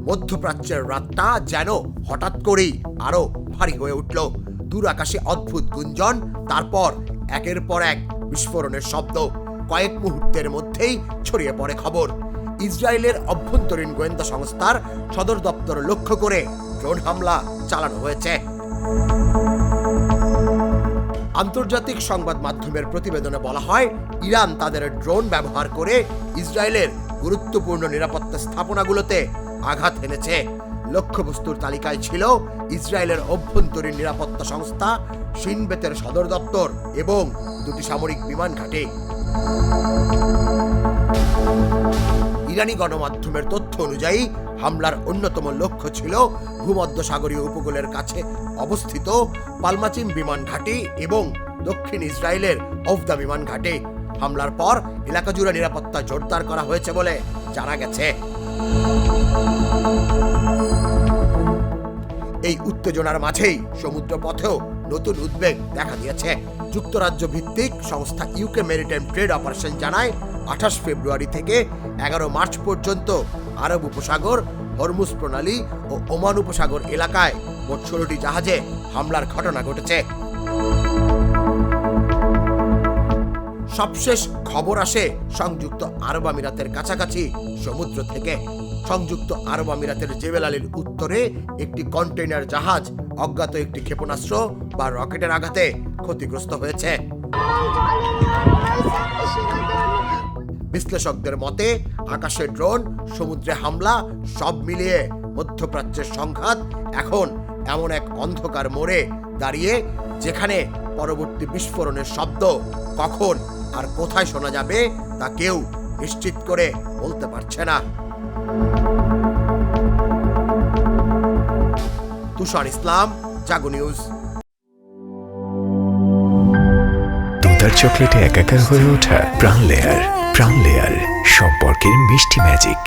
মধ্যপ্রাচ্যের রাতটা যেন হঠাৎ করেই আরো ভারী হয়ে উঠল। দূর আকাশে অদ্ভুত গুঞ্জন, তারপর একের পর এক বিস্ফোরণের শব্দ। কয়েক মুহূর্তের মধ্যেই ছড়িয়ে পড়ে খবর, ইসরায়েলের অভ্যন্তরীণ গোয়েন্দা সংস্থার সদর দপ্তর লক্ষ্য করে ড্রোন হামলা চালানো হয়েছে। আন্তর্জাতিক সংবাদ মাধ্যমের প্রতিবেদনে বলা হয়, ইরান তাদের ড্রোন ব্যবহার করে ইসরায়েলের গুরুত্বপূর্ণ নিরাপত্তা স্থাপনাগুলোতে আঘাত এনেছে। লক্ষ্যবস্তুর তালিকায় ছিল ইসরায়েলের অভ্যন্তরীণ নিরাপত্তা সংস্থা শিন বেতের সদর দপ্তর এবং দুটি সামরিক বিমান ঘাঁটি। ইরানি গণমাধ্যমের তথ্য অনুযায়ী হামলার অন্যতম লক্ষ্য ছিল ভূমধ্যসাগরীয় উপকূলের কাছে অবস্থিত পালমাচিম বিমান ঘাঁটি এবং দক্ষিণ ইসরায়েলের ওফদা বিমান ঘাঁটি। হামলার পর এলাকা জুড়ে নিরাপত্তা জোরদার করা হয়েছে বলে জানা গেছে। এই উত্তেজনার মাঝেই সমুদ্রপথেও নতুন উদ্বেগ দেখা দিয়েছে। যুক্তরাজ্য ভিত্তিক সংস্থা ইউকে মেরিটাইম ট্রেড অপারেশন জানায়, 28 ফেব্রুয়ারি থেকে 11 মার্চ পর্যন্ত আরব উপসাগর, হরমুজ প্রণালী ও ওমান উপসাগর এলাকায় মোট 16টি জাহাজে হামলার ঘটনা ঘটেছে। সবশেষ খবর আসে সংযুক্ত আরব আমিরাতের কাছাকাছি সমুদ্র থেকে। সংযুক্ত আরব আমিরাতের জেবেল আলীর উত্তরে একটি কন্টেইনার জাহাজ অজ্ঞাত একটি ক্ষেপণাস্ত্র বা রকেটের আঘাতে ক্ষতিগ্রস্ত হয়েছে। বিশ্লেষকদের মতে, আকাশে ড্রোন, সমুদ্রে হামলা, সব মিলিয়ে মধ্যপ্রাচ্যের সংঘাত এখন এমন এক অন্ধকার মোড়ে দাঁড়িয়ে, যেখানে পরবর্তী বিস্ফোরণের শব্দ কখন আর কোথায় শোনা যাবে তা কেউ নিশ্চিত করে বলতে পারছে না। তুষার ইসলাম, জাগো নিউজ। দুধার চকলেটে একাকার হয়ে ওঠা প্রাণ লেয়ার সম্পর্কের মিষ্টি ম্যাজিক।